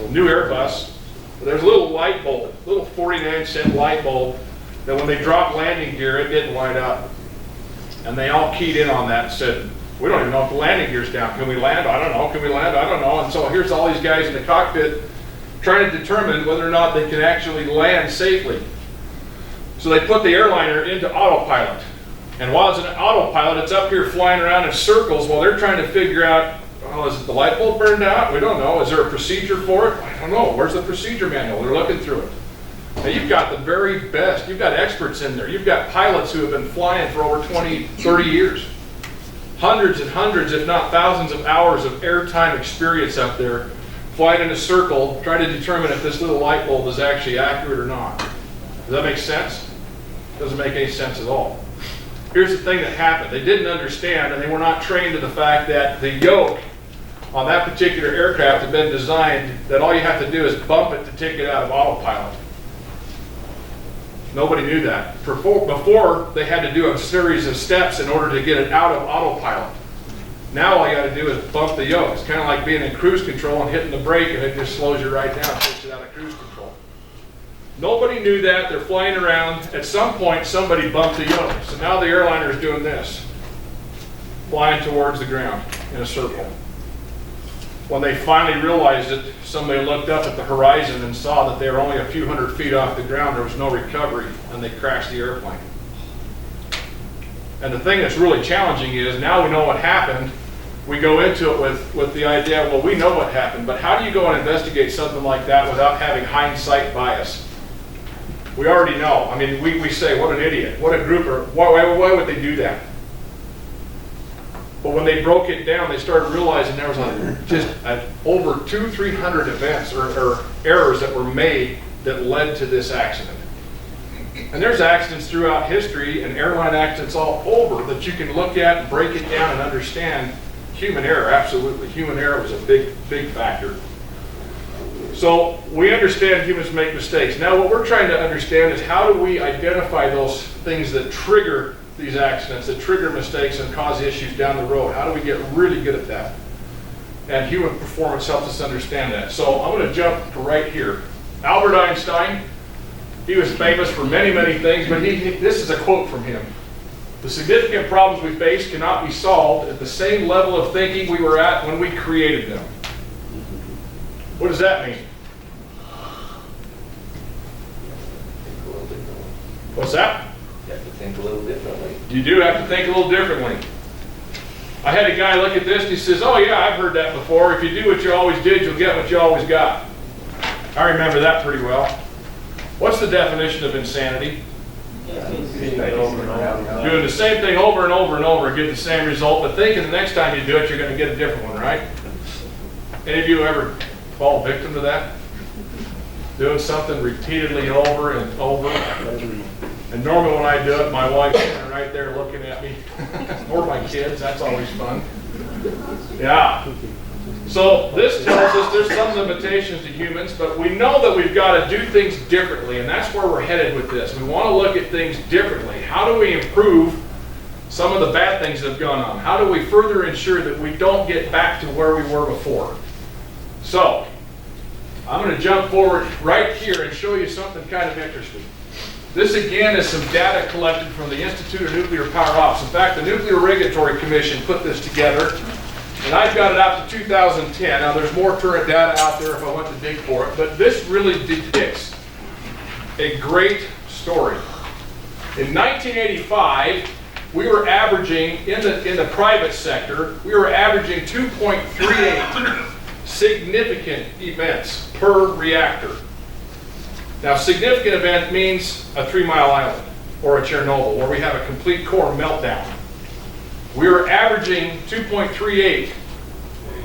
new Airbus. There's a little light bulb, little 49-cent light bulb, that when they dropped landing gear, it didn't light up. And they all keyed in on that and said, we don't even know if the landing gear's down. Can we land? I don't know. Can we land? I don't know. And so here's all these guys in the cockpit trying to determine whether or not they can actually land safely. So they put the airliner into autopilot. And while it's in autopilot, it's up here flying around in circles while they're trying to figure out, oh, is the light bulb burned out? We don't know. Is there a procedure for it? I don't know. Where's the procedure manual? They're looking through it. Now you've got the very best. You've got experts in there. You've got pilots who have been flying for over 20, 30 years. Hundreds and hundreds, if not thousands of hours of airtime experience up there, flying in a circle, trying to determine if this little light bulb is actually accurate or not. Does that make sense? Doesn't make any sense at all. Here's the thing that happened. They didn't understand, and they were not trained to the fact that the yoke on that particular aircraft had been designed that all you have to do is bump it to take it out of autopilot. Nobody knew that. Before, they had to do a series of steps in order to get it out of autopilot. Now all you got to do is bump the yoke. It's kind of like being in cruise control and hitting the brake, and it just slows you right down, takes it out of cruise control. Nobody knew that. They're flying around. At some point, somebody bumped the yoke. So now the airliner is doing this, flying towards the ground in a circle. When they finally realized it, somebody looked up at the horizon and saw that they were only a few hundred feet off the ground. There was no recovery, and they crashed the airplane. And the thing that's really challenging is now we know what happened. We go into it with the idea, well, we know what happened, but how do you go and investigate something like that without having hindsight bias? We already know. I mean, we say, what an idiot, what a grouper, why would they do that? But when they broke it down, they started realizing there was over 200-300 events or errors that were made that led to this accident. And there's accidents throughout history and airline accidents all over that you can look at and break it down and understand. Human error, absolutely. Human error was a big, big factor. So we understand humans make mistakes. Now what we're trying to understand is how do we identify those things that trigger these accidents, that trigger mistakes and cause issues down the road. How do we get really good at that? And human performance helps us understand that. So I'm going to jump to right here. Albert Einstein, he was famous for many, many things, but this is a quote from him. The significant problems we face cannot be solved at the same level of thinking we were at when we created them. What does that mean? What's that? You have to think a little differently. You do have to think a little differently. I had a guy look at this and he says, oh yeah, I've heard that before. If you do what you always did, you'll get what you always got. I remember that pretty well. What's the definition of insanity? Doing the same thing over and over and over and getting the same result, but thinking the next time you do it, you're going to get a different one, right? Any of you ever fall victim to that? Doing something repeatedly over and over. And normally when I do it, my wife's sitting right there looking at me. Or my kids, that's always fun. Yeah. So this tells us there's some limitations to humans, but we know that we've got to do things differently, and that's where we're headed with this. We want to look at things differently. How do we improve some of the bad things that have gone on? How do we further ensure that we don't get back to where we were before? So, I'm going to jump forward right here and show you something kind of interesting. This again is some data collected from the Institute of Nuclear Power Ops. In fact, the Nuclear Regulatory Commission put this together, and I've got it out to 2010. Now there's more current data out there if I want to dig for it, but this really depicts a great story. In 1985, we were averaging, in the private sector, we were averaging 2.38 significant events per reactor. Now, significant event means a 3-mile island or a Chernobyl where we have a complete core meltdown. We were averaging 2.38,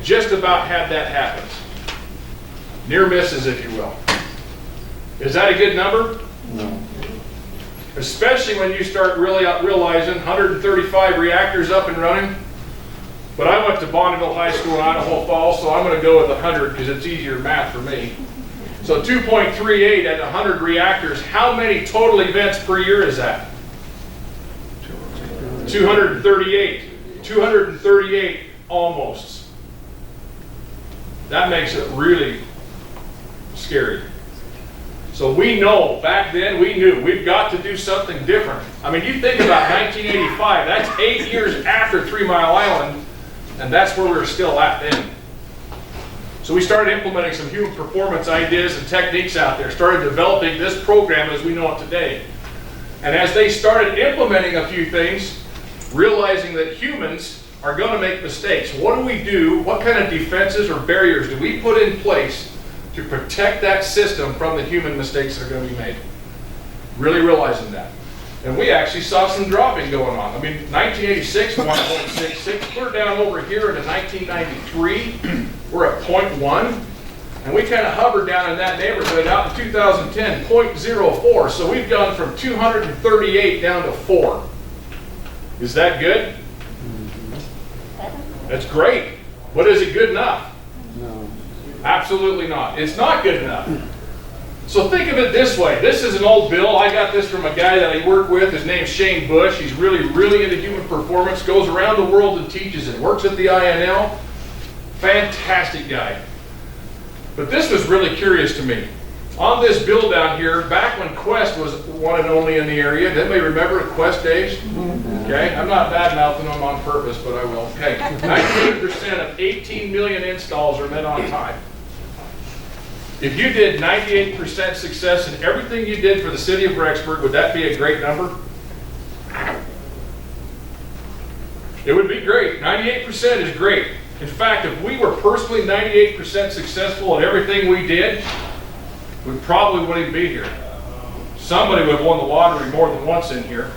just about had that happen. Near misses, if you will. Is that a good number? No. Especially when you start really realizing 135 reactors up and running. But I went to Bonneville High School in Idaho Falls, so I'm going to go with 100 because it's easier math for me. So 2.38 at 100 reactors, how many total events per year is that? 238. 238 almost. That makes it really scary. So we know, back then we knew, we've got to do something different. I mean, you think about 1985, that's 8 years after 3 Mile Island, and that's where we were still at then. So we started implementing some human performance ideas and techniques out there, started developing this program as we know it today. And as they started implementing a few things, realizing that humans are going to make mistakes, what do we do? What kind of defenses or barriers do we put in place to protect that system from the human mistakes that are going to be made? Really realizing that. And we actually saw some dropping going on. I mean, 1986, 1.66. We're down over here into 1993. We're at 0.1. And we kind of hovered down in that neighborhood out in 2010, 0.04. So we've gone from 238 down to 4. Is that good? That's great. But is it good enough? No. Absolutely not. It's not good enough. So think of it this way. This is an old bill. I got this from a guy that I work with. His name's Shane Bush. He's really into human performance, goes around the world and teaches it, works at the INL. Fantastic guy. But this was really curious to me. On this bill down here, back when Quest was one and only in the area, did anybody remember Quest days? Okay, I'm not bad-mouthing them on purpose, but I will. Okay, 98% of 18 million installs are met on time. If you did 98% success in everything you did for the city of Rexburg, would that be a great number? It would be great. 98% is great. In fact, if we were personally 98% successful at everything we did, we probably wouldn't be here. Somebody would have won the lottery more than once in here.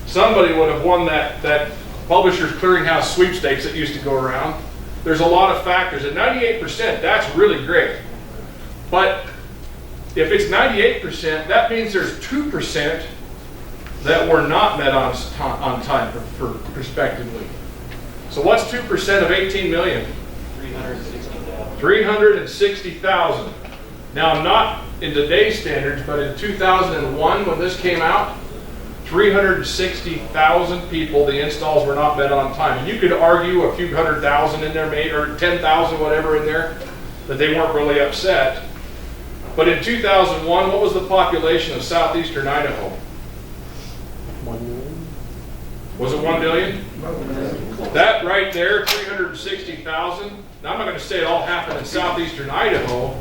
Somebody would have won that Publishers Clearinghouse sweepstakes that used to go around. There's a lot of factors. At 98%, that's really great. But if it's 98%, that means there's 2% that were not met on time, for prospectively. So what's 2% of 18 million? 360,000. 360,000. Now, not in today's standards, but in 2001, when this came out, 360,000 people, the installs were not met on time. And you could argue a few 100,000 in there, maybe, or 10,000, whatever in there, that they weren't really upset. But in 2001, what was the population of southeastern Idaho? 1 million? Was it 1 million? That right there, 360,000. Now, I'm not going to say it all happened in southeastern Idaho,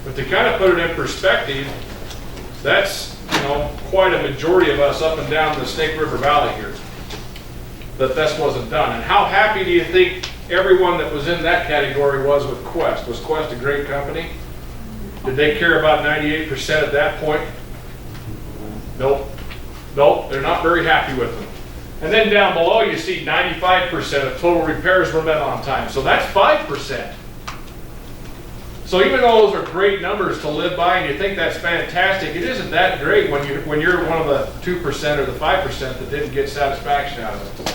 but to kind of put it in perspective, that's, quite a majority of us up and down the Snake River Valley here, that this wasn't done. And how happy do you think everyone that was in that category was with Quest? Was Quest a great company? Did they care about 98% at that point? Nope. Nope, they're not very happy with them. And then down below you see 95% of total repairs were met on time. So that's 5%. So even though those are great numbers to live by and you think that's fantastic, it isn't that great when you're one of the 2% or the 5% that didn't get satisfaction out of it.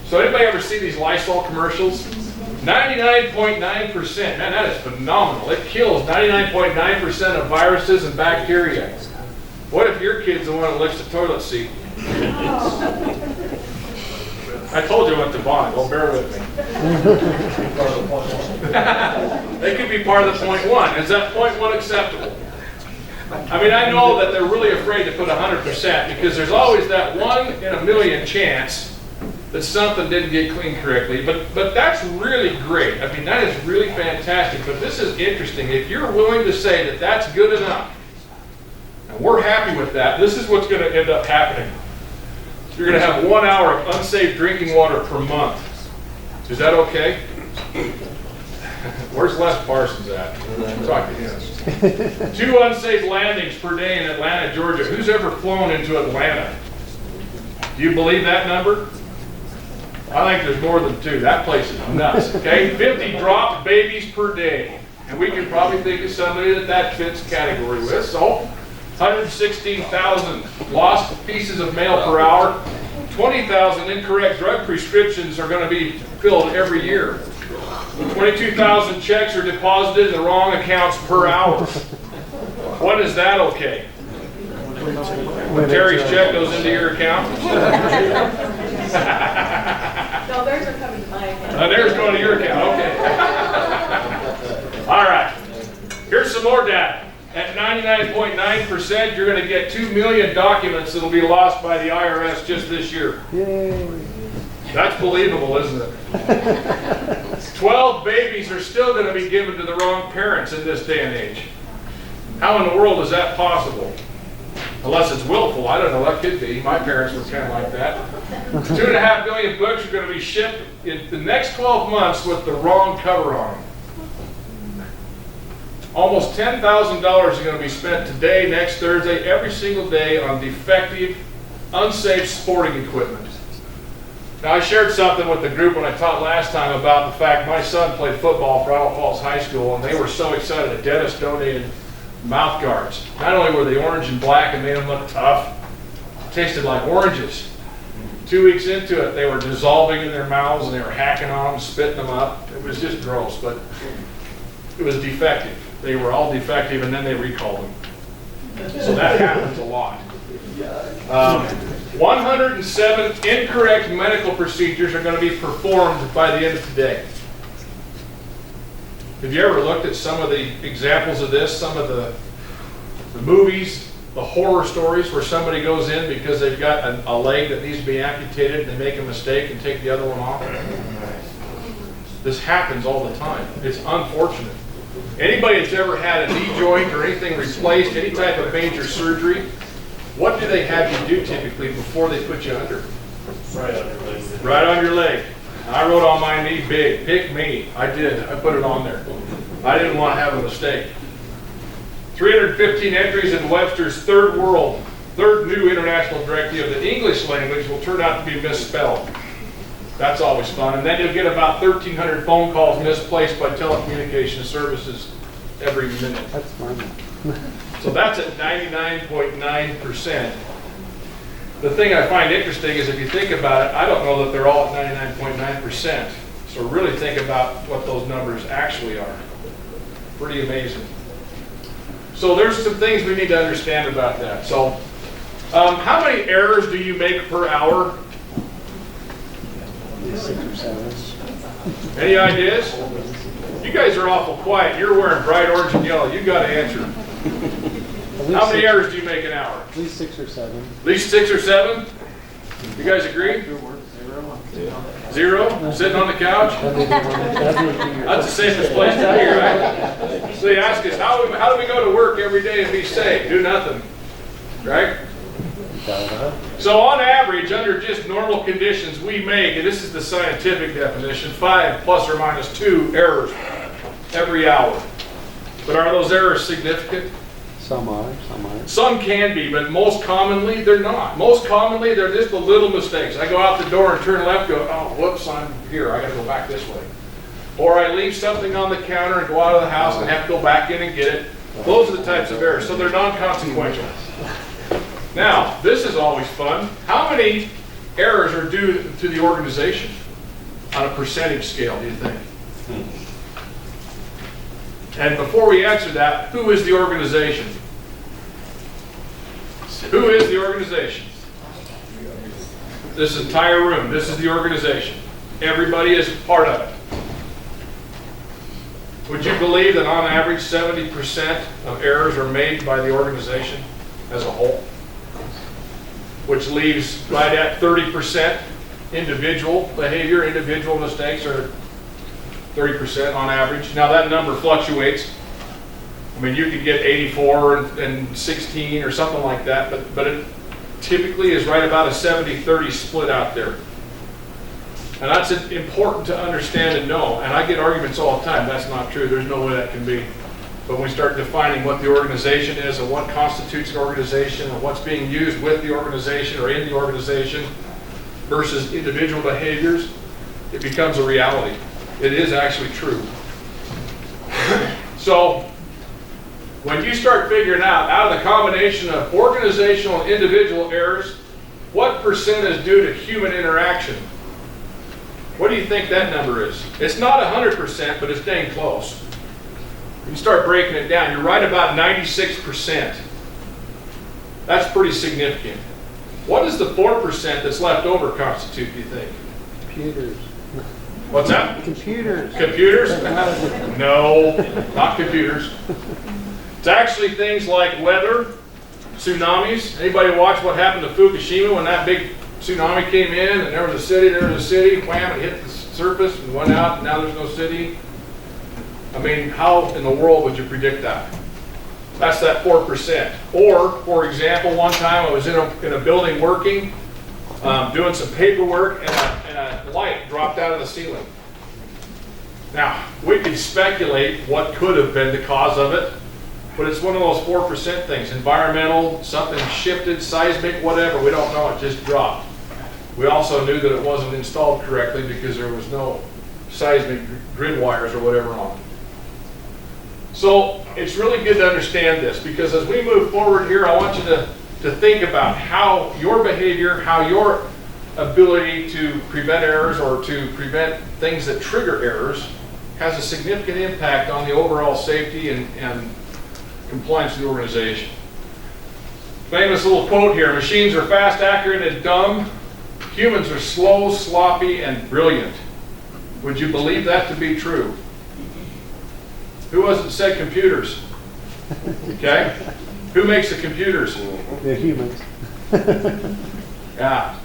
So anybody ever see these Lysol commercials? 99.9%. Man, that is phenomenal. It kills 99.9% of viruses and bacteria. What if your kid's the one that licks the toilet seat? I told you I went to bond. Well, bear with me. They could be part of the 0.1. Is that 0.1 acceptable? I mean, I know that they're really afraid to put 100% because there's always that 1 in a million chance that something didn't get cleaned correctly. But that's really great. I mean, that is really fantastic. But this is interesting. If you're willing to say that that's good enough, and we're happy with that, this is what's going to end up happening. You're going to have 1 hour of unsafe drinking water per month. Is that okay? Where's Les Parsons at? Talk to him. 2 unsafe landings per day in Atlanta, Georgia. Who's ever flown into Atlanta? Do you believe that number? I think there's more than 2. That place is nuts. Okay, 50 dropped babies per day. And we can probably think of somebody that fits category with. So 116,000 lost pieces of mail per hour. 20,000 incorrect drug prescriptions are going to be filled every year. 22,000 checks are deposited in the wrong accounts per hour. When is that okay? When Terry's check goes into your account? No, theirs are coming to my account. Theirs going to your account, okay. All right. Here's some more data. At 99.9%, you're going to get 2 million documents that'll be lost by the IRS just this year. Yay. That's believable, isn't it? 12 babies are still going to be given to the wrong parents in this day and age. How in the world is that possible? Unless it's willful. I don't know, that could be. My parents were kind of like that. 2.5 million books are going to be shipped in the next 12 months with the wrong cover on them. Almost $10,000 are going to be spent today, next Thursday, every single day on defective, unsafe sporting equipment. Now, I shared something with the group when I taught last time about the fact my son played football for Idle Falls High School, and they were so excited. A dentist donated mouth guards. Not only were they orange and black and made them look tough, tasted like oranges. 2 weeks into it, they were dissolving in their mouths, and they were hacking on them, spitting them up. It was just gross, but it was defective. They were all defective, and then they recalled them. So that happens a lot. 107 incorrect medical procedures are going to be performed by the end of today. Have you ever looked at some of the examples of this, some of the movies, the horror stories where somebody goes in because they've got a leg that needs to be amputated and they make a mistake and take the other one off? This happens all the time. It's unfortunate. Anybody that's ever had a knee joint or anything replaced, any type of major surgery, what do they have you do typically before they put you under? Right on your leg. Right on your leg. I wrote on my knee big, pick me. I did. I put it on there. I didn't want to have a mistake. 315 entries in Webster's third new international directive. The English language will turn out to be misspelled. That's always fun. And then you'll get about 1,300 phone calls misplaced by telecommunications services every minute. That's fun. So that's at 99.9%. The thing I find interesting is if you think about it, I don't know that they're all at 99.9%. So really think about what those numbers actually are. Pretty amazing. So there's some things we need to understand about that. So how many errors do you make per hour? 6 or 7. Any ideas? You guys are awful quiet. You're wearing bright orange and yellow. You got to answer. How many errors do you make an hour? At least 6 or 7. At least 6 or 7? You guys agree? 0? Sitting on the couch? That's the safest place to be, right? So you ask us, how do we go to work every day and be safe? Do nothing, right? So on average, under just normal conditions, we make, and this is the scientific definition, 5 plus or minus 2 errors every hour. But are those errors significant? Some are, some aren't. Some can be, but most commonly they're not. Most commonly they're just the little mistakes. I go out the door and turn left, go, oh, whoops, I'm here, I gotta go back this way. Or I leave something on the counter and go out of the house and have to go back in and get it. Those are the types of errors, so they're non-consequential. Now, this is always fun. How many errors are due to the organization on a percentage scale, do you think? And before we answer that, who is the organization? Who is the organization? This entire room, this is the organization. Everybody is part of it. Would you believe that on average 70% of errors are made by the organization as a whole? Which leaves right at 30% individual behavior, individual mistakes are 30% on average. Now that number fluctuates. I mean, you could get 84 and 16 or something like that, but it typically is right about a 70-30 split out there. And that's important to understand and know. And I get arguments all the time, that's not true, there's no way that can be. But when we start defining what the organization is and what constitutes an organization and what's being used with the organization or in the organization versus individual behaviors, it becomes a reality. It is actually true. So, when you start figuring out of the combination of organizational and individual errors, what percent is due to human interaction? What do you think that number is? It's not 100%, but it's dang close. You start breaking it down, you're right about 96%. That's pretty significant. What does the 4% that's left over constitute, do you think? Computers. What's that? Computers. Computers? Technology. No, not computers. It's actually things like weather, tsunamis. Anybody watch what happened to Fukushima when that big tsunami came in and there was a city, wham, it hit the surface and went out, and now there's no city? I mean, how in the world would you predict that? That's that 4%. Or, for example, one time I was in a building working, doing some paperwork, and a light dropped out of the ceiling. Now, we could speculate what could have been the cause of it, but it's one of those 4% things. Environmental, something shifted, seismic, whatever, we don't know, it just dropped. We also knew that it wasn't installed correctly because there was no seismic grid wires or whatever on it. So it's really good to understand this, because as we move forward here, I want you to think about how your behavior, how your ability to prevent errors or to prevent things that trigger errors has a significant impact on the overall safety and compliance of the organization. Famous little quote here: machines are fast, accurate, and dumb. Humans are slow, sloppy, and brilliant. Would you believe that to be true? Who was it that said computers? Okay? Who makes the computers? They're humans. Yeah.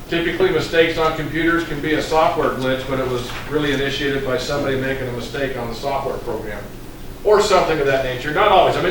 Typically, mistakes on computers can be a software glitch, but it was really initiated by somebody making a mistake on the software program or something of that nature. Not always. I mean,